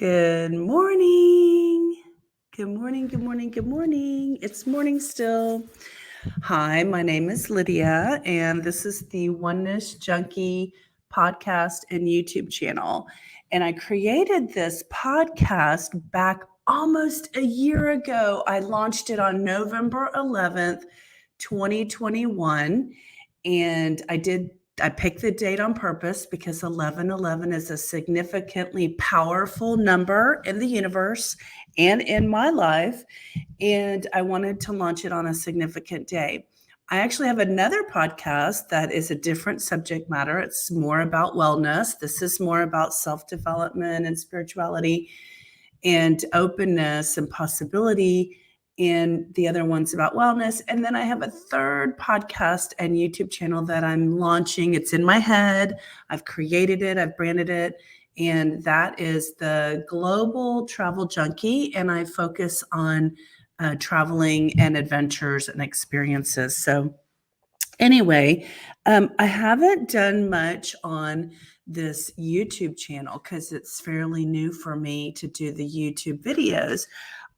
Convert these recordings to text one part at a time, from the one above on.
Good morning. Good morning, good morning, good morning. It's morning still. Hi, my name is Lydia, and this is the Oneness Junkie podcast and YouTube channel. And I created this podcast back almost a year ago. I launched it on November 11th, 2021. And I picked the date on purpose because 1111 is a significantly powerful number in the universe and in my life. And I wanted to launch it on a significant day. I actually have another podcast that is a different subject matter. It's more about wellness. This is more about self-development and spirituality and openness and possibility. And the other one's about wellness. And then I have a third podcast and YouTube channel that I'm launching. It's in my head. I've created it, I've branded it. And that is the Global Travel Junkie. And I focus on traveling and adventures and experiences. So anyway, I haven't done much on this YouTube channel because it's fairly new for me to do the YouTube videos.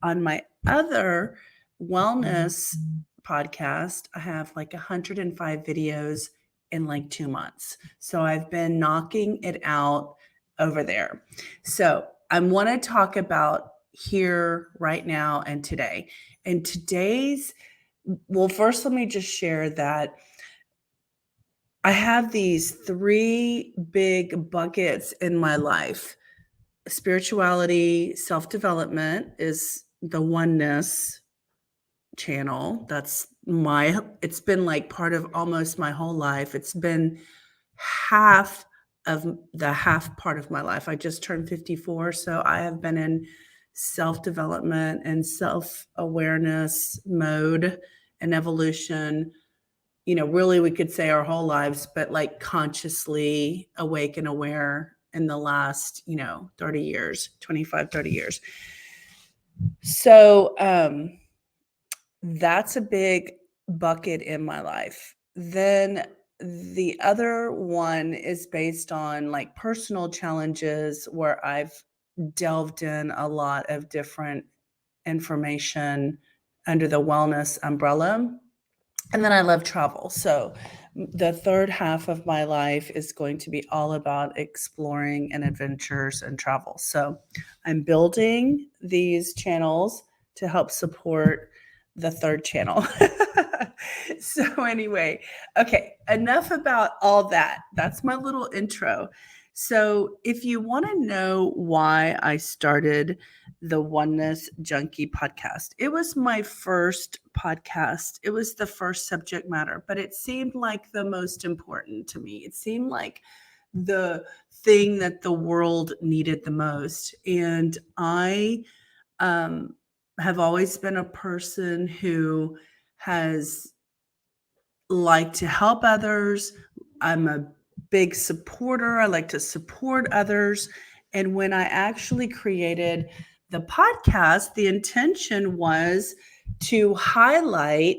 On my other wellness podcast, I have like 105 videos in like 2 months. So I've been knocking it out over there. So I want to talk about here, right now, and today. And first, let me just share that I have these 3 big buckets in my life. Spirituality, self-development is the Oneness channel. It's been like part of almost my whole life. It's been half of the half part of my life. I just turned 54, so I have been in self-development and self-awareness mode and evolution, really we could say our whole lives, but like consciously awake and aware in the last, 30 years, 25, 30 years. So that's a big bucket in my life. Then the other one is based on like personal challenges where I've delved in a lot of different information under the wellness umbrella. And then I love travel. So the third half of my life is going to be all about exploring and adventures and travel. So I'm building these channels to help support the third channel. So anyway, okay, enough about all that. That's my little intro. So if you want to know why I started the Oneness Junkie podcast, it was my first podcast. It was the first subject matter, but it seemed like the most important to me. It seemed like the thing that the world needed the most. And I have always been a person who has liked to help others. I'm a big supporter. I like to support others. And when I actually created the podcast, the intention was to highlight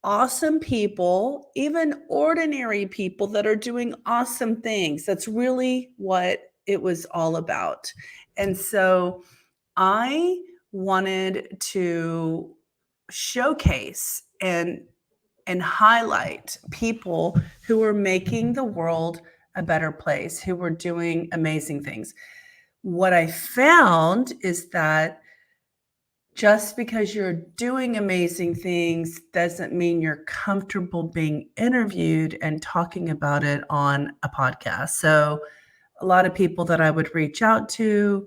awesome people, even ordinary people that are doing awesome things. That's really what it was all about. And so I wanted to showcase and highlight people who are making the world a better place, who are doing amazing things. What I found is that just because you're doing amazing things doesn't mean you're comfortable being interviewed and talking about it on a podcast. So a lot of people that I would reach out to,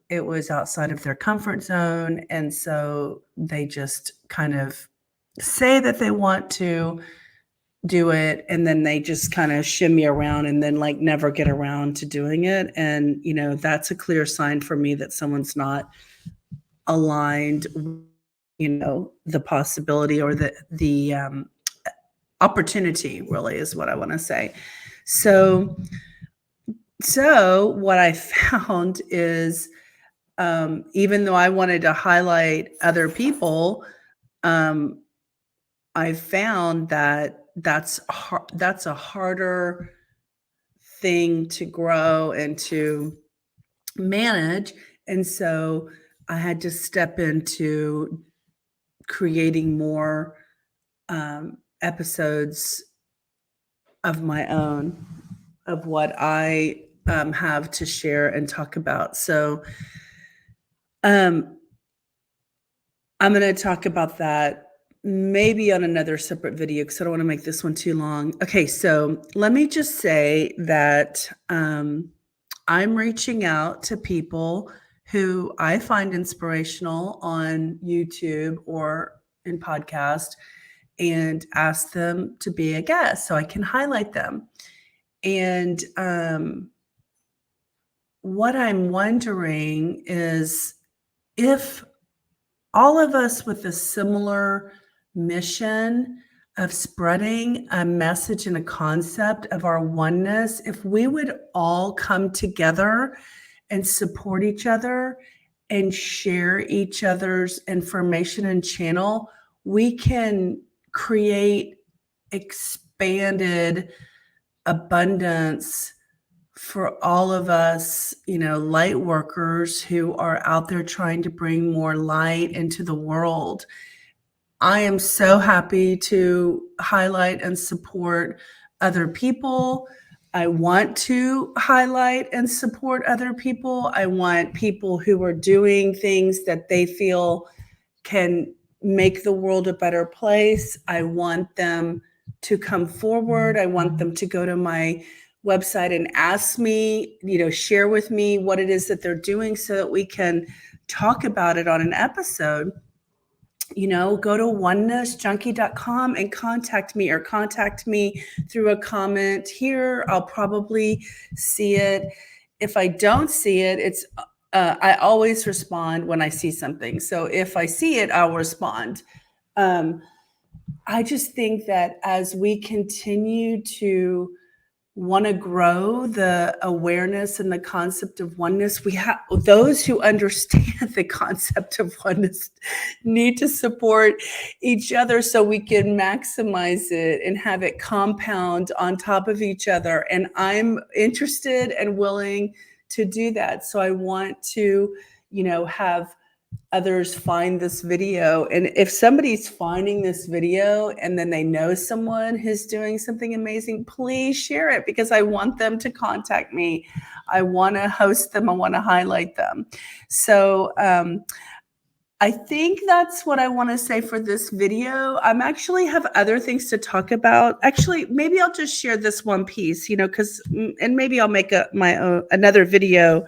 it was outside of their comfort zone. And so they just kind of say that they want to do it, and then they just kind of shimmy around and then like never get around to doing it. And, that's a clear sign for me that someone's not aligned, the possibility or the opportunity really is what I want to say. So what I found is, even though I wanted to highlight other people, I found that that's a harder thing to grow and to manage. And so I had to step into creating more episodes of my own, of what I have to share and talk about. So um, I'm going to talk about that maybe on another separate video because I don't want to make this one too long. Okay, so let me just say that I'm reaching out to people who I find inspirational on YouTube or in podcast and ask them to be a guest so I can highlight them. And what I'm wondering is if all of us with a similar mission of spreading a message and a concept of our oneness, if we would all come together and support each other and share each other's information and channel, we can create expanded abundance for all of us, light workers who are out there trying to bring more light into the world. I am so happy to highlight and support other people. I want to highlight and support other people. I want people who are doing things that they feel can make the world a better place. I want them to come forward. I want them to go to my website and ask me, share with me what it is that they're doing so that we can talk about it on an episode. Go to onenessjunkie.com and contact me, or contact me through a comment here. I'll probably see it. If I don't see it, I always respond when I see something. So if I see it, I'll respond. I just think that as we continue to want to grow the awareness and the concept of oneness, we have those who understand the concept of oneness need to support each other so we can maximize it and have it compound on top of each other. And I'm interested and willing to do that. So I want to, have others find this video. And if somebody's finding this video and then they know someone who's doing something amazing, please share it, because I want them to contact me. I want to host them. I want to highlight them. So I think that's what I want to say for this video. I'm actually have other things to talk about. Actually, maybe I'll just share this one piece, and maybe I'll make another video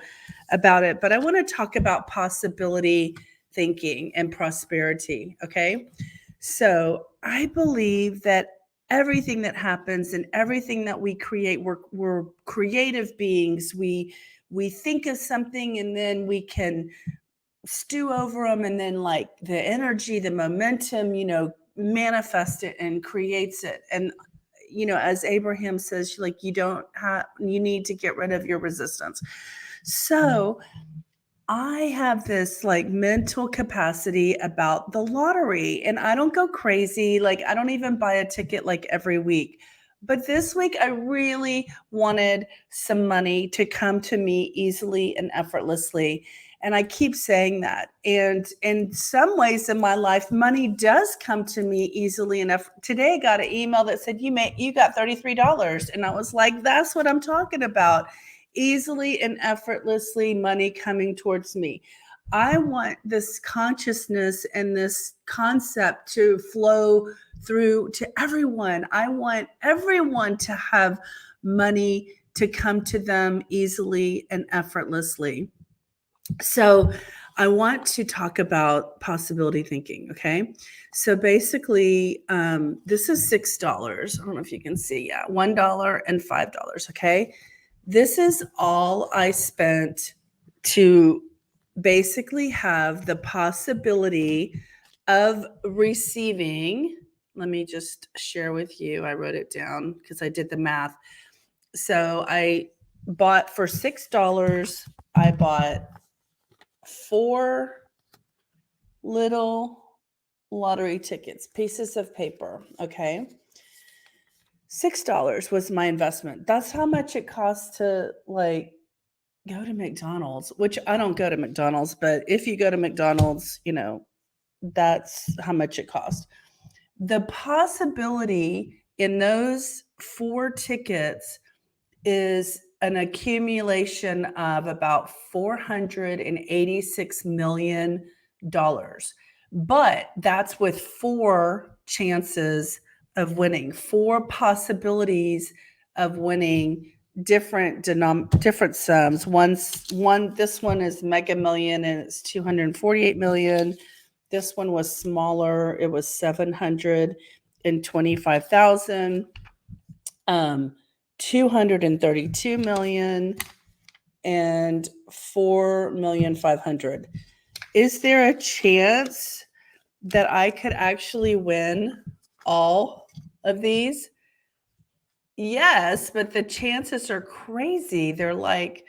about it. But I want to talk about possibility thinking and prosperity. Okay. So I believe that everything that happens and everything that we create, we're creative beings. We think of something and then we can stew over them, and then like the energy, the momentum, manifest it and creates it. And as Abraham says, like, you need to get rid of your resistance. So I have this like mental capacity about the lottery, and I don't go crazy. Like, I don't even buy a ticket like every week. But this week, I really wanted some money to come to me easily and effortlessly. And I keep saying that. And in some ways in my life, money does come to me easily enough. Today, I got an email that said, you got $33. And I was like, that's what I'm talking about. Easily and effortlessly money coming towards me. I want this consciousness and this concept to flow through to everyone. I want everyone to have money to come to them easily and effortlessly. So I want to talk about possibility thinking. Okay. So basically, this is $6. I don't know if you can see. Yeah. $1 and $5. Okay. This is all I spent to basically have the possibility of receiving. Let me just share with you. I wrote it down because I did the math. So I bought for $6. I bought 4 little lottery tickets, pieces of paper. Okay. $6 was my investment. That's how much it costs to Go to McDonald's, which I don't go to McDonald's, but if you go to McDonald's, that's how much it costs. The possibility in those 4 tickets is an accumulation of about $486 million. But that's with 4 chances of winning, 4 possibilities of winning different sums. This one is Mega Million and it's 248 million. This one was smaller. It was 725,000. 232 million and 4,500,000. Is there a chance that I could actually win all of these? Yes, but the chances are crazy. They're like,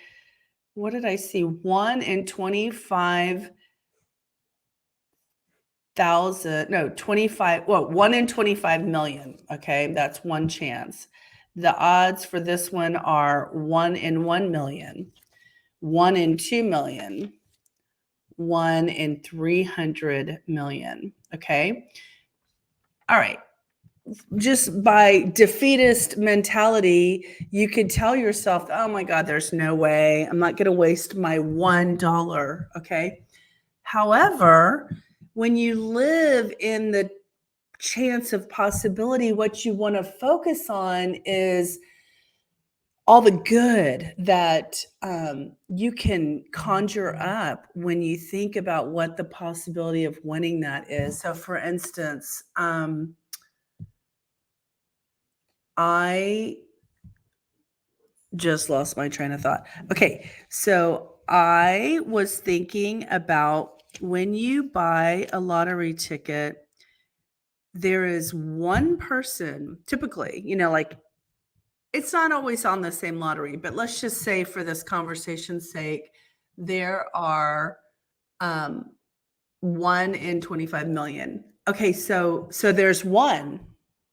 what did I see? 1 in 25,000. No, 25. Well, 1 in 25 million. Okay, that's one chance. The odds for this one are 1 in 1 million, 1 in 2 million, 1 in 300 million. Okay. All right. Just by defeatist mentality, you could tell yourself, oh my God, there's no way. I'm not going to waste my $1. Okay. However, when you live in the chance of possibility, what you want to focus on is all the good that you can conjure up when you think about what the possibility of winning that is. So, for instance, I just lost my train of thought. Okay, so I was thinking about when you buy a lottery ticket, there is one person, typically, like it's not always on the same lottery, but let's just say for this conversation's sake, there are 1 in 25 million. Okay, so there's one,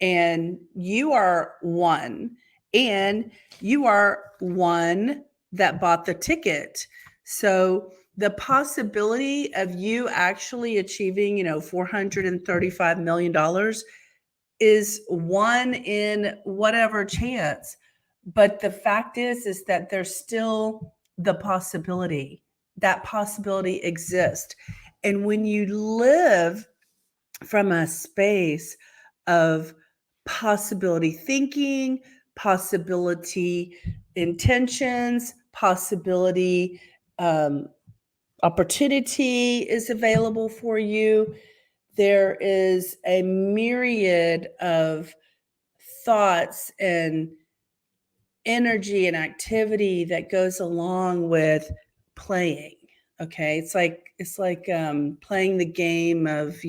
and you are one, and you are one that bought the ticket. So the possibility of you actually achieving, $435 million is 1 in whatever chance. But the fact is that there's still the possibility. That possibility exists. And when you live from a space of possibility thinking, possibility intentions, possibility opportunity is available for you, there is a myriad of thoughts and energy and activity that goes along with playing. Okay, it's like playing the game of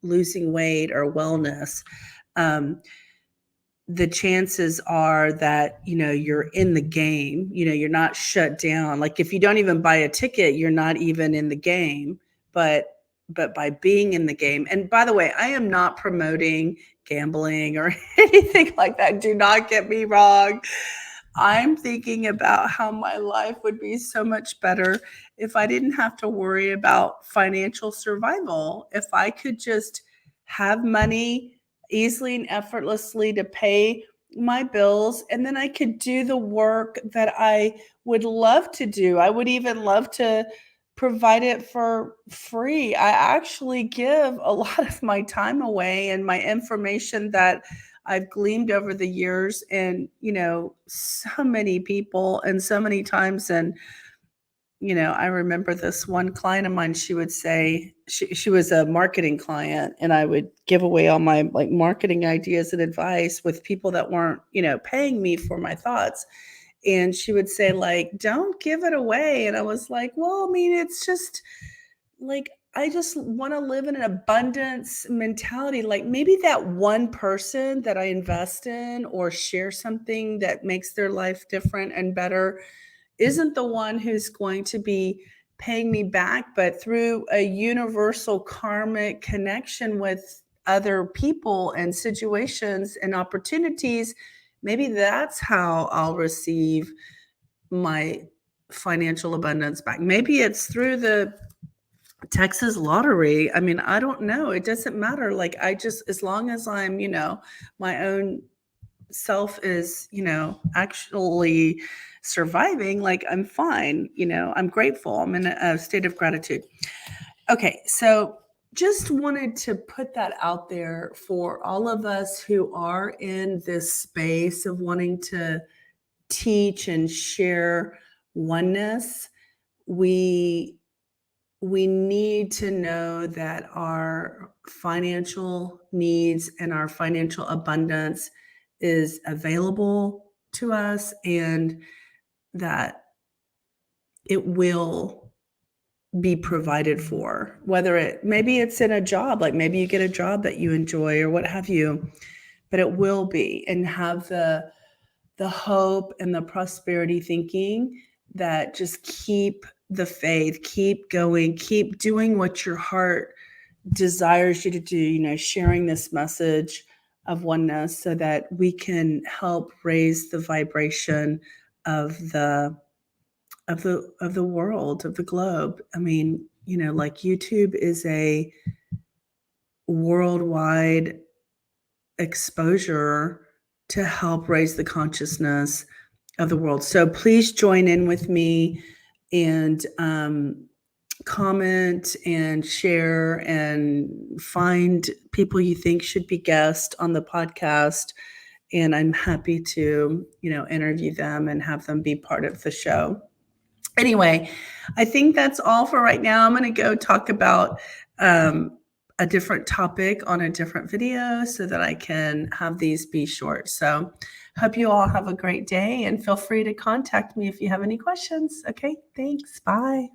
losing weight or wellness. The chances are that you're in the game. You're not shut down. Like if you don't even buy a ticket, you're not even in the game. But by being in the game, and by the way, I am not promoting gambling or anything like that. Do not get me wrong. I'm thinking about how my life would be so much better if I didn't have to worry about financial survival. If I could just have money easily and effortlessly to pay my bills, and then I could do the work that I would love to do. I would even love to provide it for free. I actually give a lot of my time away and my information that I've gleaned over the years, and so many people and so many times. And I remember this one client of mine, she would say, she was a marketing client, and I would give away all my like marketing ideas and advice with people that weren't paying me for my thoughts. And she would say, like, don't give it away. And I was like, well, I mean, it's just like, I just want to live in an abundance mentality. Like maybe that one person that I invest in or share something that makes their life different and better isn't the one who's going to be paying me back, but through a universal karmic connection with other people and situations and opportunities, maybe that's how I'll receive my financial abundance back. Maybe it's through the Texas lottery. I mean, I don't know. It doesn't matter. Like, I just, as long as I'm, my own self is, actually surviving, like, I'm fine. I'm grateful. I'm in a state of gratitude. Okay. So just wanted to put that out there for all of us who are in this space of wanting to teach and share oneness. We need to know that our financial needs and our financial abundance is available to us, and that it will be provided for, whether maybe it's in a job, like maybe you get a job that you enjoy or what have you, but it will be, and have the hope and the prosperity thinking that just keep the faith, keep going, keep doing what your heart desires you to do, sharing this message of oneness so that we can help raise the vibration of the world, of the globe. I mean, like YouTube is a worldwide exposure to help raise the consciousness of the world. So please join in with me and comment and share and find people you think should be guests on the podcast. And I'm happy to, interview them and have them be part of the show. Anyway, I think that's all for right now. I'm going to go talk about a different topic on a different video so that I can have these be short. So hope you all have a great day, and feel free to contact me if you have any questions. Okay, thanks. Bye.